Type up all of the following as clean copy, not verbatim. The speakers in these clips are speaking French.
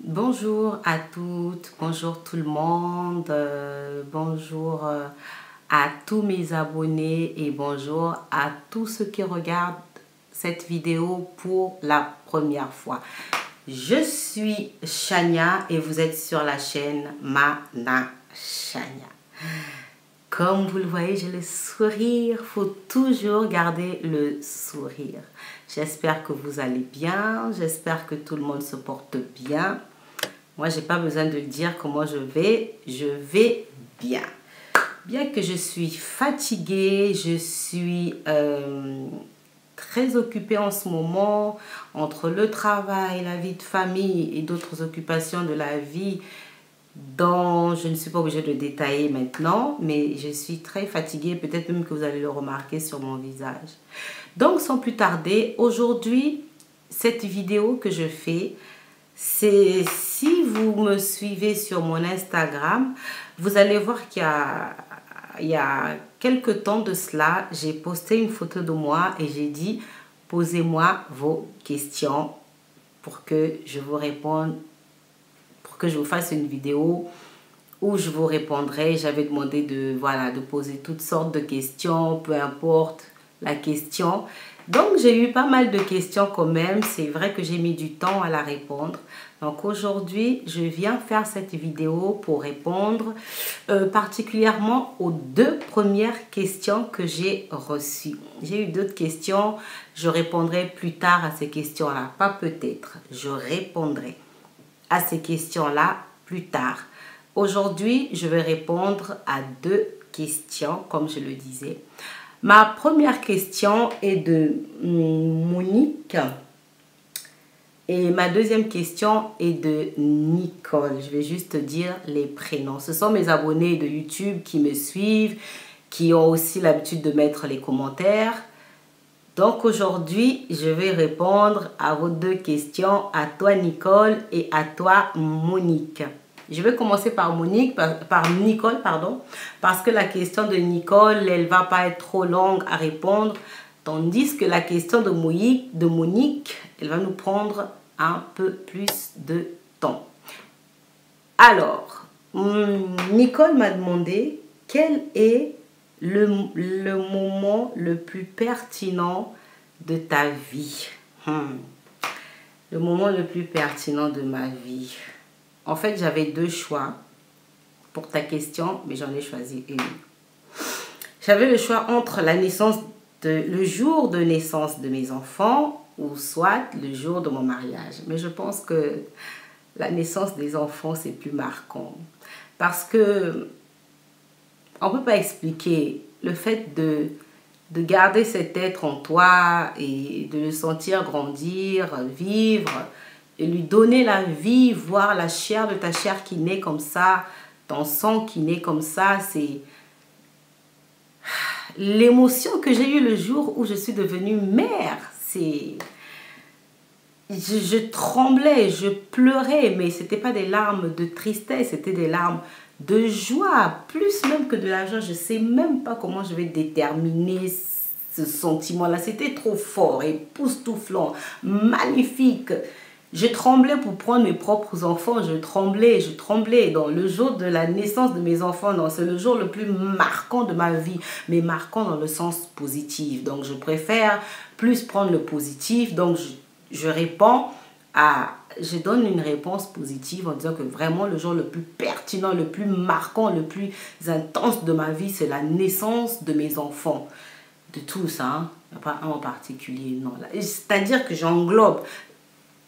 Bonjour à toutes, bonjour tout le monde, bonjour à tous mes abonnés et bonjour à tous ceux qui regardent cette vidéo pour la première fois. Je suis Chania et vous êtes sur la chaîne Mana Chania. Comme vous le voyez, j'ai le sourire. Il faut toujours garder le sourire. J'espère que vous allez bien. J'espère que tout le monde se porte bien. Moi, je n'ai pas besoin de dire comment je vais. Je vais bien. Bien que je suis fatiguée, je suis très occupée en ce moment entre le travail, la vie de famille et d'autres occupations de la vie dont je ne suis pas obligée de détailler maintenant, mais je suis très fatiguée, peut-être même que vous allez le remarquer sur mon visage. Donc, sans plus tarder, aujourd'hui, cette vidéo que je fais, c'est si vous me suivez sur mon Instagram, vous allez voir qu'il y a quelques temps de cela, j'ai posté une photo de moi et j'ai dit « Posez-moi vos questions pour que je vous réponde, pour que je vous fasse une vidéo où je vous répondrai. » J'avais demandé de poser toutes sortes de questions, peu importe la question. Donc, j'ai eu pas mal de questions quand même. C'est vrai que j'ai mis du temps à la répondre. Donc, aujourd'hui, je viens faire cette vidéo pour répondre particulièrement aux deux premières questions que j'ai reçues. J'ai eu d'autres questions. Je répondrai plus tard à ces questions-là. Pas peut-être. Je répondrai à ces questions-là plus tard. Aujourd'hui, je vais répondre à deux questions, comme je le disais. Ma première question est de Monique et ma deuxième question est de Nicole. Je vais juste dire les prénoms. Ce sont mes abonnés de YouTube qui me suivent, qui ont aussi l'habitude de mettre les commentaires. Donc aujourd'hui, je vais répondre à vos deux questions, à toi Nicole et à toi Monique. Je vais commencer par Nicole, pardon, parce que la question de Nicole, elle ne va pas être trop longue à répondre, tandis que la question de Monique, elle va nous prendre un peu plus de temps. Alors, Nicole m'a demandé quel est le moment le plus pertinent de ta vie. Le moment le plus pertinent de ma vie. En fait, j'avais deux choix pour ta question, mais j'en ai choisi une. J'avais le choix entre le jour de naissance de mes enfants ou soit le jour de mon mariage. Mais je pense que la naissance des enfants, c'est plus marquant. Parce que on ne peut pas expliquer le fait de garder cet être en toi et de le sentir grandir, vivre, et lui donner la vie, voir la chair de ta chair qui naît comme ça, ton sang qui naît comme ça, c'est l'émotion que j'ai eue le jour où je suis devenue mère. Je tremblais, je pleurais, mais ce n'était pas des larmes de tristesse, c'était des larmes de joie, plus même que de la joie. Je ne sais même pas comment je vais déterminer ce sentiment-là. C'était trop fort, époustouflant, magnifique. Je tremblais pour prendre mes propres enfants, je tremblais. Dans le jour de la naissance de mes enfants, c'est le jour le plus marquant de ma vie, mais marquant dans le sens positif. Donc, je préfère plus prendre le positif. Donc, je donne une réponse positive en disant que vraiment le jour le plus pertinent, le plus marquant, le plus intense de ma vie, c'est la naissance de mes enfants. De tous, hein. Il n'y a pas un en particulier, non. C'est-à-dire que j'englobe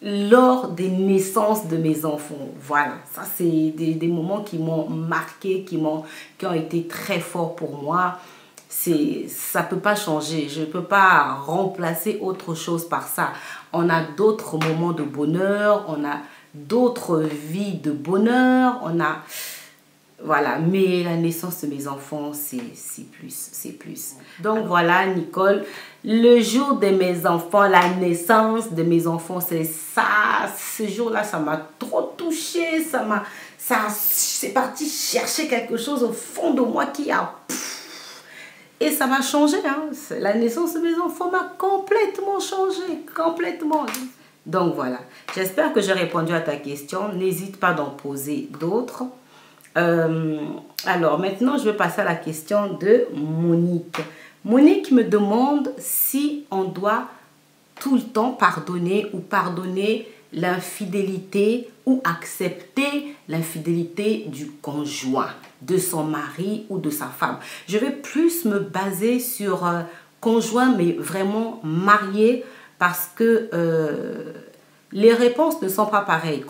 lors des naissances de mes enfants. Voilà, ça c'est des moments qui m'ont marqué, qui ont été très forts pour moi. Ça ne peut pas changer, je ne peux pas remplacer autre chose par ça. On a d'autres moments de bonheur, on a d'autres vies de bonheur, voilà, mais la naissance de mes enfants, c'est plus. Donc voilà, Nicole, le jour de mes enfants, la naissance de mes enfants, c'est ça. Ce jour-là, ça m'a trop touchée, c'est parti chercher quelque chose au fond de moi qui a... Et ça m'a changé, hein. La naissance de mes enfants m'a complètement changé, complètement. Donc voilà, j'espère que j'ai répondu à ta question. N'hésite pas d'en poser d'autres. Alors maintenant, je vais passer à la question de Monique. Monique me demande si on doit tout le temps pardonner ou pardonner l'infidélité ou accepter l'infidélité du conjoint, de son mari ou de sa femme. Je vais plus me baser sur conjoint, mais vraiment marié, parce que les réponses ne sont pas pareilles.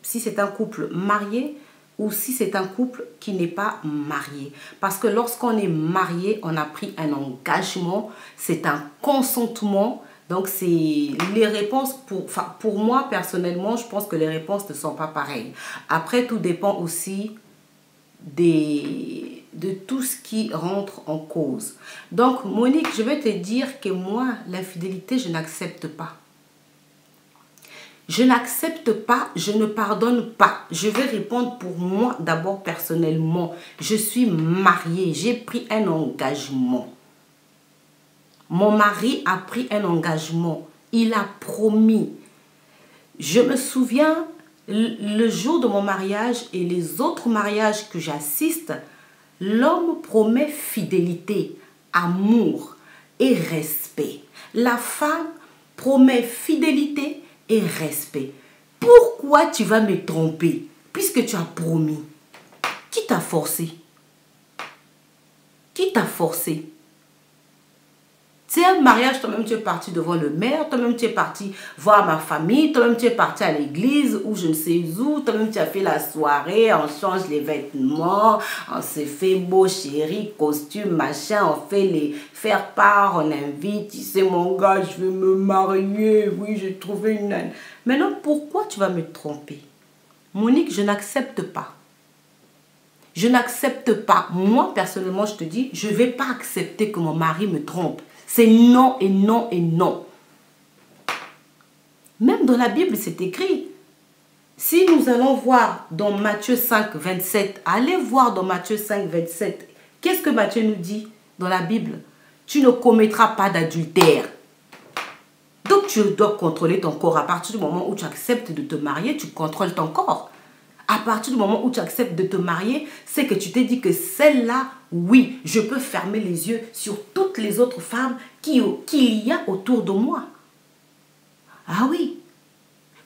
Si c'est un couple marié ou si c'est un couple qui n'est pas marié. Parce que lorsqu'on est marié, on a pris un engagement, c'est un consentement. Donc, c'est les réponses, pour moi, personnellement, je pense que les réponses ne sont pas pareilles. Après, tout dépend aussi de tout ce qui rentre en cause. Donc, Monique, je vais te dire que moi, l'infidélité, je n'accepte pas. Je n'accepte pas, je ne pardonne pas. Je vais répondre pour moi d'abord personnellement. Je suis mariée, j'ai pris un engagement. Mon mari a pris un engagement. Il a promis. Je me souviens, le jour de mon mariage et les autres mariages que j'assiste, l'homme promet fidélité, amour et respect. La femme promet fidélité et respect. Pourquoi tu vas me tromper puisque tu as promis? Qui t'a forcé? Qui t'a forcé? C'est un mariage, toi-même tu es parti devant le maire, toi-même tu es parti voir ma famille, toi-même tu es parti à l'église ou je ne sais où, toi-même tu as fait la soirée, on change les vêtements, on se fait beau chéri, costume, machin, on fait les faire part, on invite, tu sais mon gars, je vais me marier, oui j'ai trouvé une naine. Maintenant pourquoi tu vas me tromper? Monique, je n'accepte pas. Je n'accepte pas. Moi personnellement je te dis, je ne vais pas accepter que mon mari me trompe. C'est non et non et non. Même dans la Bible, c'est écrit. Si nous allons voir dans Matthieu 5, 27, allez voir dans Matthieu 5, 27. Qu'est-ce que Matthieu nous dit dans la Bible? Tu ne commettras pas d'adultère. Donc tu dois contrôler ton corps. À partir du moment où tu acceptes de te marier, tu contrôles ton corps. À partir du moment où tu acceptes de te marier, c'est que tu t'es dit que celle-là, oui, je peux fermer les yeux sur toutes les autres femmes qu'il y a autour de moi. Ah oui.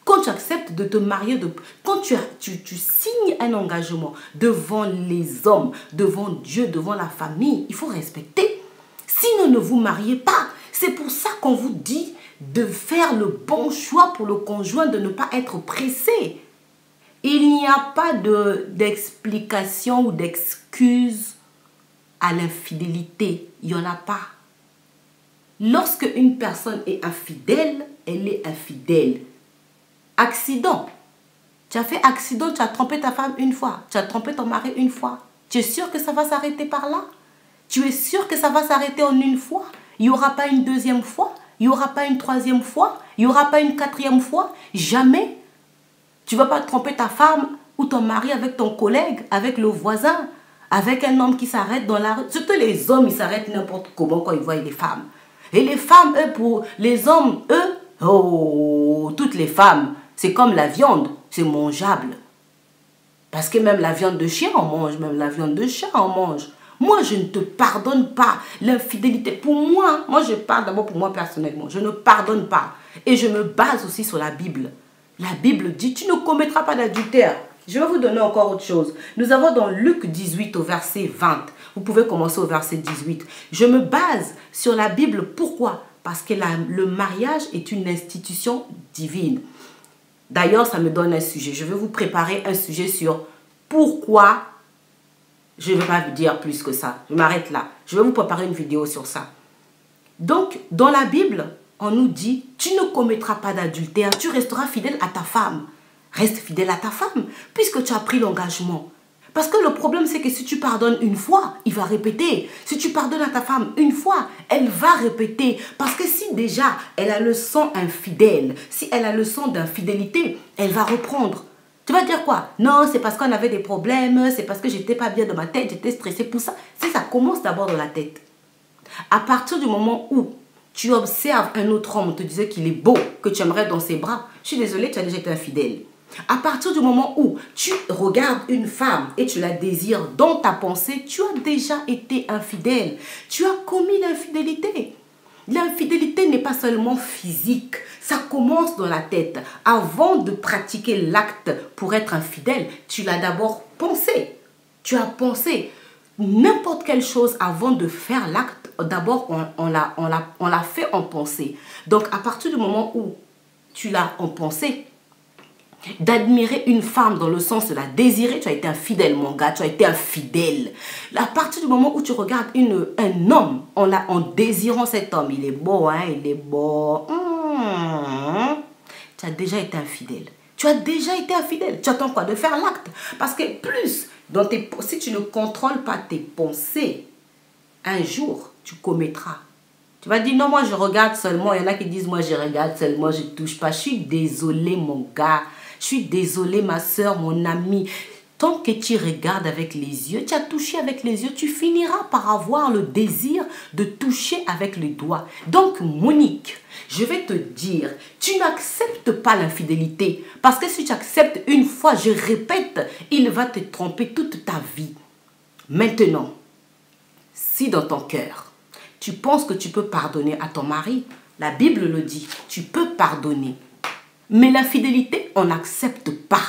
Quand tu acceptes de te marier, quand tu signes un engagement devant les hommes, devant Dieu, devant la famille, il faut respecter. Sinon, ne vous mariez pas. C'est pour ça qu'on vous dit de faire le bon choix pour le conjoint, de ne pas être pressé. Il n'y a pas d'explication ou d'excuse à l'infidélité. Il n'y en a pas. Lorsque une personne est infidèle, elle est infidèle. Accident. Tu as fait accident, tu as trompé ta femme une fois. Tu as trompé ton mari une fois. Tu es sûr que ça va s'arrêter par là? Tu es sûr que ça va s'arrêter en une fois? Il n'y aura pas une deuxième fois? Il n'y aura pas une troisième fois? Il n'y aura pas une quatrième fois? Jamais. Tu ne vas pas tromper ta femme ou ton mari avec ton collègue, avec le voisin, avec un homme qui s'arrête dans la rue. Surtout les hommes, ils s'arrêtent n'importe comment quand ils voient les femmes. Et les femmes, eux, pour les hommes, eux, oh, toutes les femmes, c'est comme la viande, c'est mangeable. Parce que même la viande de chien, on mange, même la viande de chat, on mange. Moi, je ne te pardonne pas l'infidélité. Pour moi, je parle d'abord pour moi personnellement, je ne pardonne pas. Et je me base aussi sur la Bible. La Bible dit, tu ne commettras pas d'adultère. Je vais vous donner encore autre chose. Nous avons dans Luc 18 au verset 20. Vous pouvez commencer au verset 18. Je me base sur la Bible. Pourquoi? Parce que le mariage est une institution divine. D'ailleurs, ça me donne un sujet. Je vais vous préparer un sujet sur pourquoi. Je ne vais pas vous dire plus que ça. Je m'arrête là. Je vais vous préparer une vidéo sur ça. Donc, dans la Bible, on nous dit, tu ne commettras pas d'adultère, tu resteras fidèle à ta femme. Reste fidèle à ta femme, puisque tu as pris l'engagement. Parce que le problème, c'est que si tu pardonnes une fois, il va répéter. Si tu pardonnes à ta femme une fois, elle va répéter. Parce que si déjà, elle a le sang infidèle, si elle a le sang d'infidélité, elle va reprendre. Tu vas dire quoi? Non, c'est parce qu'on avait des problèmes, c'est parce que j'étais pas bien dans ma tête, j'étais stressée pour ça. Ça commence d'abord dans la tête. À partir du moment où tu observes un autre homme, on te disait qu'il est beau, que tu aimerais dans ses bras, je suis désolée, tu as déjà été infidèle. À partir du moment où tu regardes une femme et tu la désires dans ta pensée, tu as déjà été infidèle. Tu as commis l'infidélité. L'infidélité n'est pas seulement physique, ça commence dans la tête. Avant de pratiquer l'acte pour être infidèle, tu l'as d'abord pensé. Tu as pensé n'importe quelle chose avant de faire l'acte. D'abord, on l'a fait en pensée. Donc, à partir du moment où tu l'as en pensée, d'admirer une femme dans le sens de la désirer, tu as été infidèle, mon gars, tu as été infidèle. À partir du moment où tu regardes un homme en désirant cet homme, il est beau, hein, il est beau, tu as déjà été infidèle. Tu as déjà été infidèle. Tu attends quoi? De faire l'acte. Parce que plus, si tu ne contrôles pas tes pensées, un jour, tu commettras. Tu vas dire, non, moi je regarde seulement. Il y en a qui disent, moi je regarde seulement, je ne touche pas. Je suis désolée, mon gars. Je suis désolée, ma soeur, mon ami. Tant que tu regardes avec les yeux, tu as touché avec les yeux, tu finiras par avoir le désir de toucher avec les doigts. Donc, Monique, je vais te dire, tu n'acceptes pas l'infidélité. Parce que si tu acceptes une fois, je répète, il va te tromper toute ta vie. Maintenant, si dans ton cœur, tu penses que tu peux pardonner à ton mari, la Bible le dit, tu peux pardonner. Mais l'infidélité, on n'accepte pas.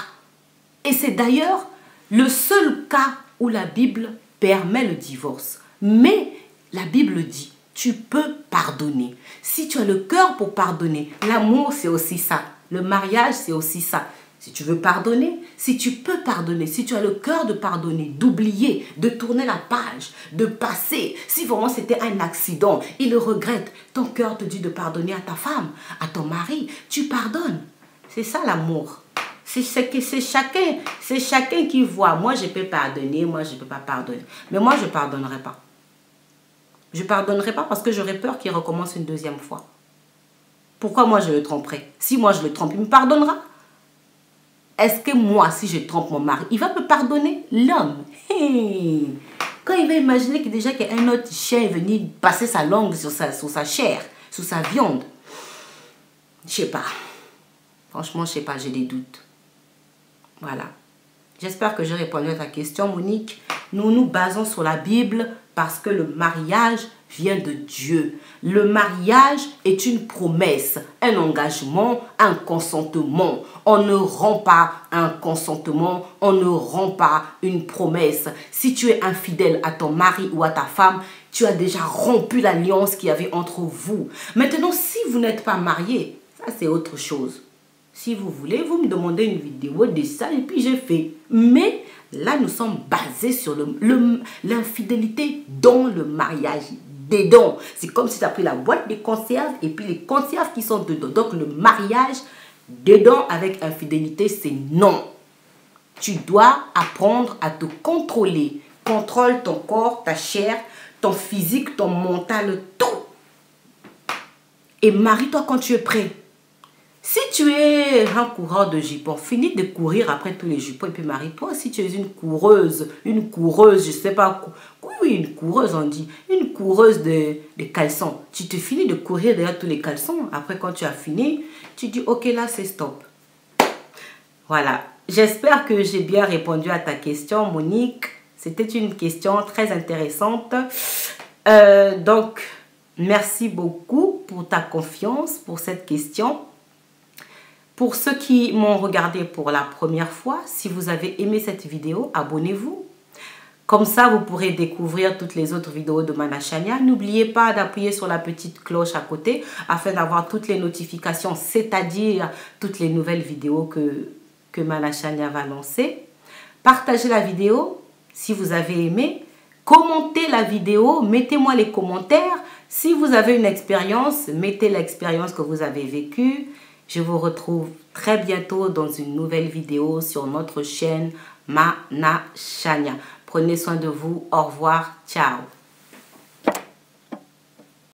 Et c'est d'ailleurs le seul cas où la Bible permet le divorce. Mais la Bible dit, tu peux pardonner. Si tu as le cœur pour pardonner, l'amour c'est aussi ça. Le mariage c'est aussi ça. Si tu veux pardonner, si tu peux pardonner, si tu as le cœur de pardonner, d'oublier, de tourner la page, de passer. Si vraiment c'était un accident, il le regrette, ton cœur te dit de pardonner à ta femme, à ton mari, tu pardonnes. C'est ça l'amour. C'est chacun qui voit. Moi, je peux pardonner, moi, je ne peux pas pardonner. Mais moi, je ne pardonnerai pas. Je ne pardonnerai pas parce que j'aurais peur qu'il recommence une deuxième fois. Pourquoi moi, je le tromperai? Si moi, je le trompe, il me pardonnera? Est-ce que moi, si je trompe mon mari, il va me pardonner? L'homme. Hey. Quand il va imaginer que déjà qu'un autre chien est venu passer sa langue sur sa chair, sur sa viande, je ne sais pas. Franchement, je ne sais pas, j'ai des doutes. Voilà. J'espère que j'ai répondu à ta question, Monique. Nous nous basons sur la Bible parce que le mariage vient de Dieu. Le mariage est une promesse, un engagement, un consentement. On ne rend pas un consentement, on ne rend pas une promesse. Si tu es infidèle à ton mari ou à ta femme, tu as déjà rompu l'alliance qu'il y avait entre vous. Maintenant, si vous n'êtes pas marié, ça c'est autre chose. Si vous voulez, vous me demandez une vidéo de ça et puis j'ai fait. Mais là, nous sommes basés sur l'infidélité dans le mariage. Dedans. C'est comme si tu as pris la boîte de conserves et puis les conserves qui sont dedans. Donc, le mariage dedans avec infidélité, c'est non. Tu dois apprendre à te contrôler. Contrôle ton corps, ta chair, ton physique, ton mental, tout. Et marie-toi quand tu es prêt. Si tu es un coureur de jupons, finis de courir après tous les jupons et puis marie-toi. Si tu es une coureuse, je sais pas, oui, une coureuse on dit, une coureuse de caleçons. Tu te finis de courir derrière tous les caleçons. Après quand tu as fini, tu dis ok là c'est stop. Voilà, j'espère que j'ai bien répondu à ta question Monique. C'était une question très intéressante. Donc, merci beaucoup pour ta confiance, pour cette question. Pour ceux qui m'ont regardé pour la première fois, si vous avez aimé cette vidéo, abonnez-vous. Comme ça, vous pourrez découvrir toutes les autres vidéos de Mana Chania. N'oubliez pas d'appuyer sur la petite cloche à côté afin d'avoir toutes les notifications, c'est-à-dire toutes les nouvelles vidéos que Mana Chania va lancer. Partagez la vidéo si vous avez aimé. Commentez la vidéo, mettez-moi les commentaires. Si vous avez une expérience, mettez l'expérience que vous avez vécue. Je vous retrouve très bientôt dans une nouvelle vidéo sur notre chaîne Mana Chania. Prenez soin de vous. Au revoir. Ciao.